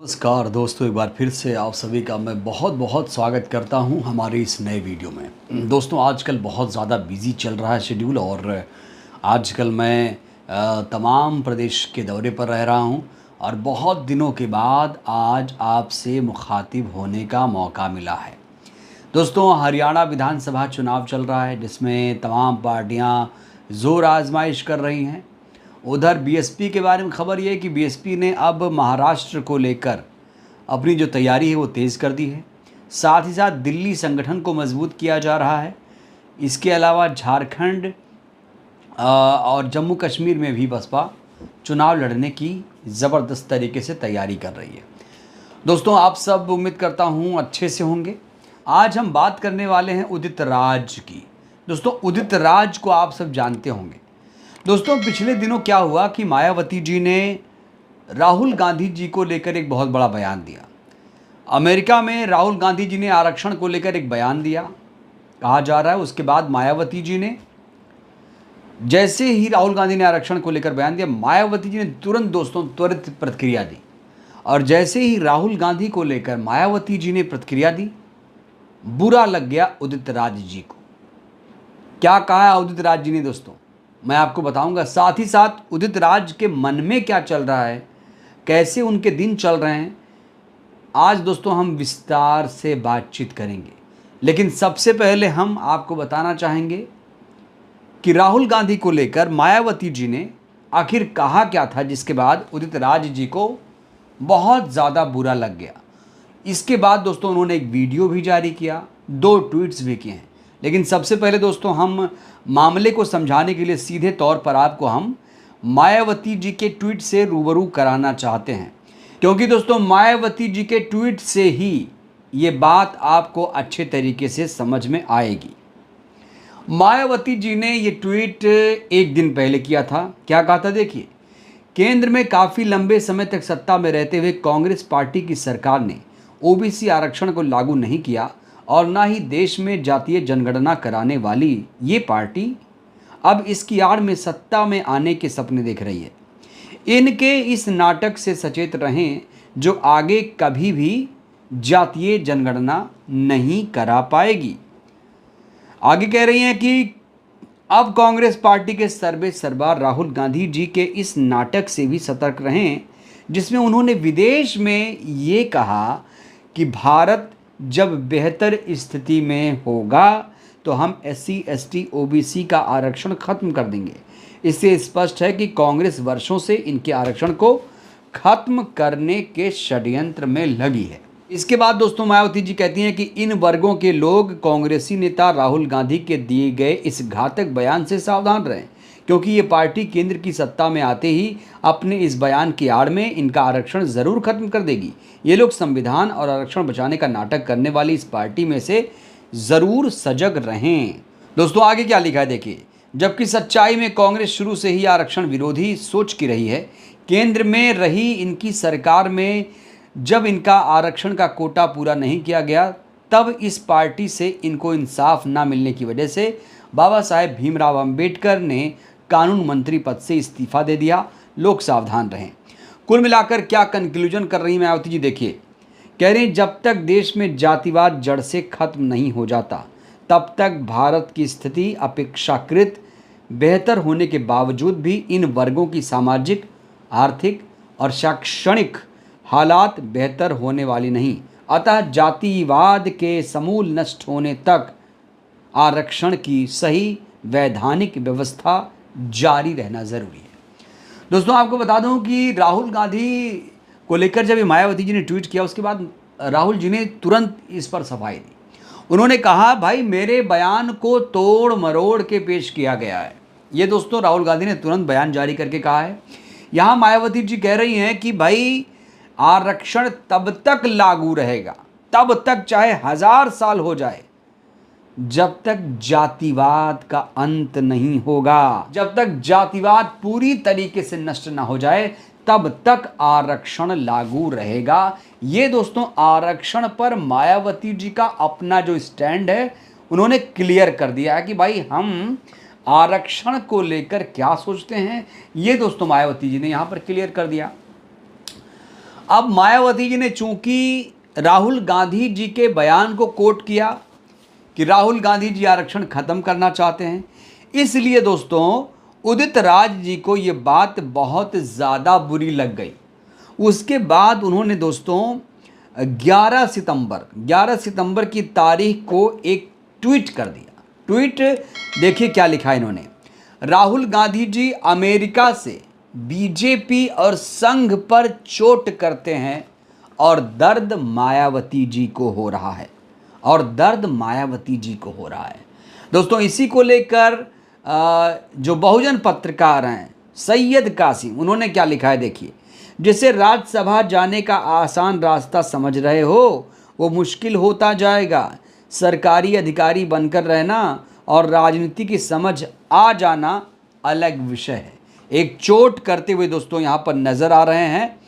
नमस्कार दोस्तों, एक बार फिर से आप सभी का मैं बहुत बहुत स्वागत करता हूं हमारे इस नए वीडियो में। दोस्तों, आजकल बहुत ज़्यादा बिज़ी चल रहा है शेड्यूल और आजकल मैं तमाम प्रदेश के दौरे पर रह रहा हूं और बहुत दिनों के बाद आज आपसे मुखातिब होने का मौका मिला है। दोस्तों, हरियाणा विधानसभा चुनाव चल रहा है जिसमें तमाम पार्टियां ज़ोर आजमाइश कर रही हैं। उधर बीएसपी के बारे में खबर ये है कि बीएसपी ने अब महाराष्ट्र को लेकर अपनी जो तैयारी है वो तेज़ कर दी है। साथ ही साथ दिल्ली संगठन को मजबूत किया जा रहा है। इसके अलावा झारखंड और जम्मू कश्मीर में भी बसपा चुनाव लड़ने की ज़बरदस्त तरीके से तैयारी कर रही है। दोस्तों, आप सब उम्मीद करता हूँ अच्छे से होंगे। आज हम बात करने वाले हैं उदित राज की। दोस्तों, उदित राज को आप सब जानते होंगे। दोस्तों, पिछले दिनों क्या हुआ कि मायावती जी ने राहुल गांधी जी को लेकर एक बहुत बड़ा बयान दिया। अमेरिका में राहुल गांधी जी ने आरक्षण को लेकर एक बयान दिया, कहा जा रहा है। उसके बाद मायावती जी ने, जैसे ही राहुल गांधी ने आरक्षण को लेकर बयान दिया, मायावती जी ने तुरंत दोस्तों त्वरित प्रतिक्रिया दी। और जैसे ही राहुल गांधी को लेकर मायावती जी ने प्रतिक्रिया दी, बुरा लग गया उदित राज जी को। क्या कहा है उदित राज जी ने दोस्तों, मैं आपको बताऊंगा। साथ ही साथ उदित राज के मन में क्या चल रहा है, कैसे उनके दिन चल रहे हैं, आज दोस्तों हम विस्तार से बातचीत करेंगे। लेकिन सबसे पहले हम आपको बताना चाहेंगे कि राहुल गांधी को लेकर मायावती जी ने आखिर कहा क्या था, जिसके बाद उदित राज जी को बहुत ज़्यादा बुरा लग गया। इसके बाद दोस्तों उन्होंने एक वीडियो भी जारी किया, 2 ट्वीट्स भी किए हैं। लेकिन सबसे पहले दोस्तों हम मामले को समझाने के लिए सीधे तौर पर आपको हम मायावती जी के ट्वीट से रूबरू कराना चाहते हैं, क्योंकि दोस्तों मायावती जी के ट्वीट से ही ये बात आपको अच्छे तरीके से समझ में आएगी। मायावती जी ने ये ट्वीट एक दिन पहले किया था। क्या कहा था देखिए, केंद्र में काफ़ी लंबे समय तक सत्ता में रहते हुए कांग्रेस पार्टी की सरकार ने ओबीसी आरक्षण को लागू नहीं किया और ना ही देश में जातीय जनगणना कराने वाली ये पार्टी अब इसकी आड़ में सत्ता में आने के सपने देख रही है। इनके इस नाटक से सचेत रहें जो आगे कभी भी जातीय जनगणना नहीं करा पाएगी। आगे कह रही हैं कि अब कांग्रेस पार्टी के सर्वे सरबार राहुल गांधी जी के इस नाटक से भी सतर्क रहें, जिसमें उन्होंने विदेश में ये कहा कि भारत जब बेहतर स्थिति में होगा तो हम SC ST OBC का आरक्षण खत्म कर देंगे। इससे स्पष्ट है कि कांग्रेस वर्षों से इनके आरक्षण को खत्म करने के षड्यंत्र में लगी है। इसके बाद दोस्तों मायावती जी कहती हैं कि इन वर्गों के लोग कांग्रेसी नेता राहुल गांधी के दिए गए इस घातक बयान से सावधान रहें, क्योंकि ये पार्टी केंद्र की सत्ता में आते ही अपने इस बयान की आड़ में इनका आरक्षण ज़रूर खत्म कर देगी। ये लोग संविधान और आरक्षण बचाने का नाटक करने वाली इस पार्टी में से ज़रूर सजग रहें। दोस्तों आगे क्या लिखा है देखिए, जबकि सच्चाई में कांग्रेस शुरू से ही आरक्षण विरोधी सोच की रही है। केंद्र में रही इनकी सरकार में जब इनका आरक्षण का कोटा पूरा नहीं किया गया, तब इस पार्टी से इनको इंसाफ ना मिलने की वजह से बाबा साहेब भीमराव अंबेडकर ने कानून मंत्री पद से इस्तीफा दे दिया। लोग सावधान रहें। कुल मिलाकर क्या कंक्लूजन कर रही मायावती जी देखिए, कह रही जब तक देश में जातिवाद जड़ से खत्म नहीं हो जाता तब तक भारत की स्थिति अपेक्षाकृत बेहतर होने के बावजूद भी इन वर्गों की सामाजिक, आर्थिक और शैक्षणिक हालात बेहतर होने वाली नहीं। अतः जातिवाद के समूल नष्ट होने तक आरक्षण की सही वैधानिक व्यवस्था जारी रहना ज़रूरी है। दोस्तों आपको बता दूं कि राहुल गांधी को लेकर जब ये मायावती जी ने ट्वीट किया, उसके बाद राहुल जी ने तुरंत इस पर सफाई दी। उन्होंने कहा भाई मेरे बयान को तोड़ मरोड़ के पेश किया गया है। ये दोस्तों राहुल गांधी ने तुरंत बयान जारी करके कहा है। यहाँ मायावती जी कह रही हैं कि भाई आरक्षण तब तक लागू रहेगा, तब तक चाहे 1000 साल हो जाए, जब तक जातिवाद का अंत नहीं होगा, जब तक जातिवाद पूरी तरीके से नष्ट ना हो जाए तब तक आरक्षण लागू रहेगा। ये दोस्तों आरक्षण पर मायावती जी का अपना जो स्टैंड है उन्होंने क्लियर कर दिया है कि भाई हम आरक्षण को लेकर क्या सोचते हैं। ये दोस्तों मायावती जी ने यहाँ पर क्लियर कर दिया। अब मायावती जी ने चूंकि राहुल गांधी जी के बयान को कोट किया कि राहुल गांधी जी आरक्षण खत्म करना चाहते हैं, इसलिए दोस्तों उदित राज जी को ये बात बहुत ज़्यादा बुरी लग गई। उसके बाद उन्होंने दोस्तों 11 सितंबर की तारीख को एक ट्वीट कर दिया। ट्वीट देखिए क्या लिखा है इन्होंने। राहुल गांधी जी अमेरिका से बीजेपी और संघ पर चोट करते हैं और दर्द मायावती जी को हो रहा है, दोस्तों इसी को लेकर जो बहुजन पत्रकार हैं सैयद कासिम, उन्होंने क्या लिखा है देखिए। जिसे राज्यसभा जाने का आसान रास्ता समझ रहे हो वो मुश्किल होता जाएगा। सरकारी अधिकारी बनकर रहना और राजनीति की समझ आ जाना अलग विषय है। एक चोट करते हुए दोस्तों यहाँ पर नजर आ रहे हैं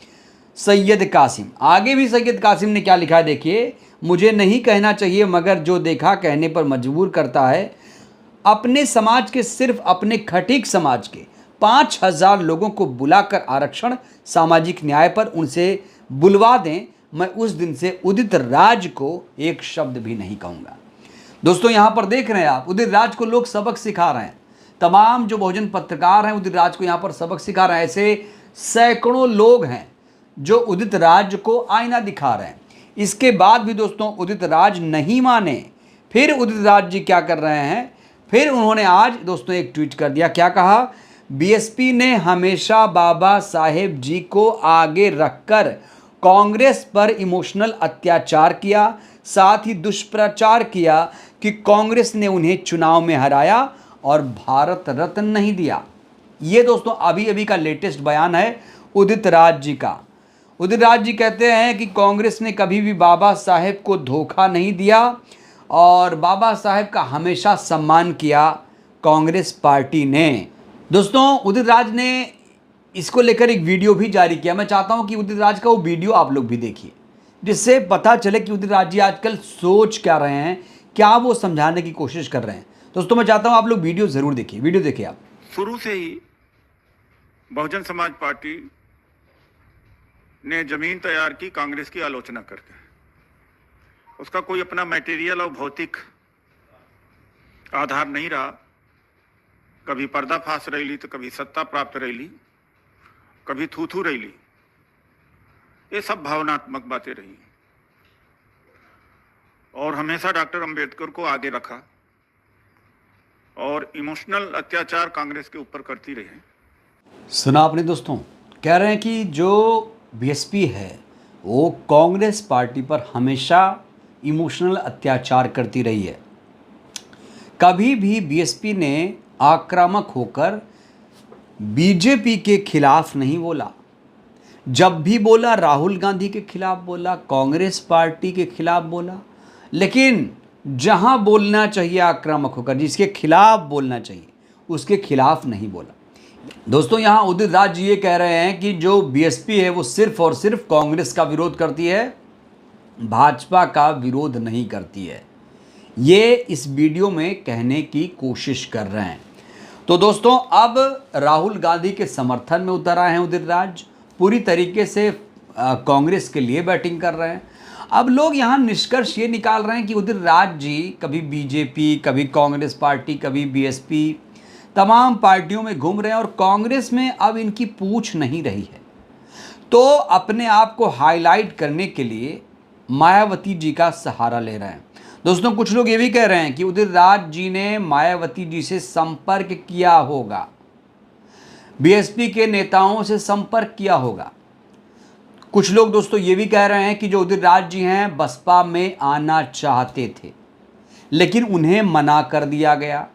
सैयद कासिम। आगे भी सैयद कासिम ने क्या लिखा है देखिए। मुझे नहीं कहना चाहिए मगर जो देखा कहने पर मजबूर करता है। अपने समाज के, सिर्फ अपने खटीक समाज के 5000 लोगों को बुलाकर आरक्षण, सामाजिक न्याय पर उनसे बुलवा दें, मैं उस दिन से उदित राज को एक शब्द भी नहीं कहूँगा। दोस्तों यहाँ पर देख रहे हैं आप, उदित राज को लोग सबक सिखा रहे हैं। तमाम जो बहुजन पत्रकार हैं उदित राज को यहाँ पर सबक सिखा रहे हैं। ऐसे सैकड़ों लोग हैं जो उदित राज को आईना दिखा रहे हैं। इसके बाद भी दोस्तों उदित राज नहीं माने। फिर उदित राज जी क्या कर रहे हैं, फिर उन्होंने आज दोस्तों एक ट्वीट कर दिया। क्या कहा? बीएसपी ने हमेशा बाबा साहेब जी को आगे रखकर कांग्रेस पर इमोशनल अत्याचार किया, साथ ही दुष्प्रचार किया कि कांग्रेस ने उन्हें चुनाव में हराया और भारत रत्न नहीं दिया। ये दोस्तों अभी अभी का लेटेस्ट बयान है उदित राज जी का। उदित राज जी कहते हैं कि कांग्रेस ने कभी भी बाबा साहेब को धोखा नहीं दिया और बाबा साहेब का हमेशा सम्मान किया कांग्रेस पार्टी ने। दोस्तों उदित राज ने इसको लेकर एक वीडियो भी जारी किया। मैं चाहता हूं कि उदित राज का वो वीडियो आप लोग भी देखिए, जिससे पता चले कि उदित राज जी आजकल सोच क्या रहे हैं, क्या वो समझाने की कोशिश कर रहे हैं। दोस्तों मैं चाहता हूं आप लोग वीडियो जरूर देखिए। वीडियो देखिए आप। शुरू से ही बहुजन समाज पार्टी ने जमीन तैयार की कांग्रेस की आलोचना करके। उसका कोई अपना मटेरियल और भौतिक आधार नहीं रहा। कभी पर्दाफाश रैली तो कभी सत्ता प्राप्त रैली, कभी थू रैली। ये सब भावनात्मक बातें रही और हमेशा डॉक्टर अंबेडकर को आगे रखा और इमोशनल अत्याचार कांग्रेस के ऊपर करती रही। सुना आपने दोस्तों, कह रहे हैं कि जो बीएसपी है वो कांग्रेस पार्टी पर हमेशा इमोशनल अत्याचार करती रही है। कभी भी बीएसपी ने आक्रामक होकर बीजेपी के खिलाफ नहीं बोला। जब भी बोला राहुल गांधी के खिलाफ बोला, कांग्रेस पार्टी के खिलाफ बोला, लेकिन जहां बोलना चाहिए आक्रामक होकर, जिसके खिलाफ बोलना चाहिए उसके खिलाफ नहीं बोला। दोस्तों यहां उदित राज जी ये कह रहे हैं कि जो बीएसपी है वो सिर्फ और सिर्फ कांग्रेस का विरोध करती है, भाजपा का विरोध नहीं करती है। ये इस वीडियो में कहने की कोशिश कर रहे हैं। तो दोस्तों अब राहुल गांधी के समर्थन में उतर आए हैं उदित राज, पूरी तरीके से कांग्रेस के लिए बैटिंग कर रहे हैं। अब लोग यहाँ निष्कर्ष ये निकाल रहे हैं कि उदित राज जी कभी बीजेपी, कभी कांग्रेस पार्टी, कभी बीएसपी, तमाम पार्टियों में घूम रहे हैं और कांग्रेस में अब इनकी पूछ नहीं रही है। तो अपने आप को हाईलाइट करने के लिए मायावती जी का सहारा ले रहे हैं। दोस्तों कुछ लोग ये भी कह रहे हैं कि उदित राज जी ने मायावती जी से संपर्क किया होगा, बीएसपी के नेताओं से संपर्क किया होगा। कुछ लोग दोस्तों ये भी कह रहे हैं कि जो उदित राज जी हैं बसपा में आना चाहते थे लेकिन उन्हें मना कर दिया गया।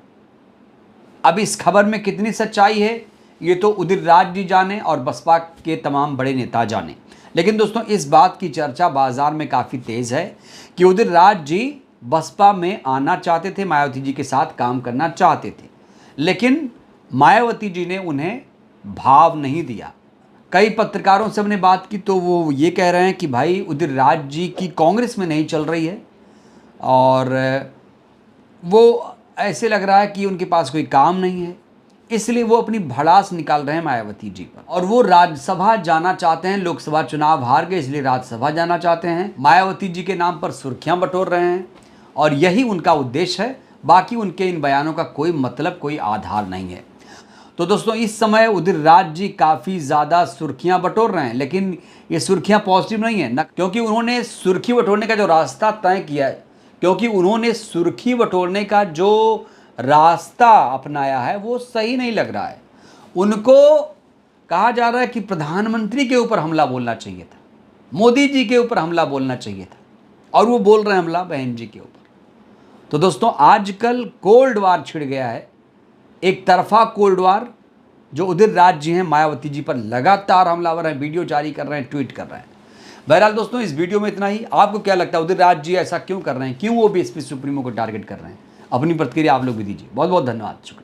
अब इस खबर में कितनी सच्चाई है ये तो उदित राज जी जाने और बसपा के तमाम बड़े नेता जाने। लेकिन दोस्तों इस बात की चर्चा बाजार में काफ़ी तेज़ है कि उदित राज जी बसपा में आना चाहते थे, मायावती जी के साथ काम करना चाहते थे, लेकिन मायावती जी ने उन्हें भाव नहीं दिया। कई पत्रकारों से हमने बात की तो वो ये कह रहे हैं कि भाई उदित राज जी की कांग्रेस में नहीं चल रही है और वो ऐसे लग रहा है कि उनके पास कोई काम नहीं है, इसलिए वो अपनी भड़ास निकाल रहे हैं मायावती जी पर, और वो राज्यसभा जाना चाहते हैं। लोकसभा चुनाव हार गए इसलिए राज्यसभा जाना चाहते हैं। मायावती जी के नाम पर सुर्खियां बटोर रहे हैं और यही उनका उद्देश्य है। बाकी उनके इन बयानों का कोई मतलब, कोई आधार नहीं है। तो दोस्तों, इस समय उदितराज जी काफ़ी ज़्यादा सुर्खियां बटोर रहे हैं, लेकिन ये सुर्खियां पॉजिटिव नहीं है ना, क्योंकि उन्होंने सुर्खी बटोरने का जो रास्ता तय किया है, क्योंकि उन्होंने सुर्खी बटोरने का जो रास्ता अपनाया है वो सही नहीं लग रहा है। उनको कहा जा रहा है कि प्रधानमंत्री के ऊपर हमला बोलना चाहिए था, मोदी जी के ऊपर हमला बोलना चाहिए था, और वो बोल रहे हैं हमला बहन जी के ऊपर। तो दोस्तों, आजकल कोल्ड वार छिड़ गया है, एक तरफा कोल्ड वार, जो उदितराज जी हैं मायावती जी पर लगातार हमलावर हैं, वीडियो जारी कर रहे हैं, ट्वीट कर रहे हैं। बहरहाल दोस्तों, इस वीडियो में इतना ही। आपको क्या लगता है उदितराज जी ऐसा क्यों कर रहे हैं, क्यों वो बीएसपी सुप्रीमो को टारगेट कर रहे हैं? अपनी प्रतिक्रिया आप लोग भी दीजिए। बहुत बहुत धन्यवाद, शुक्रिया।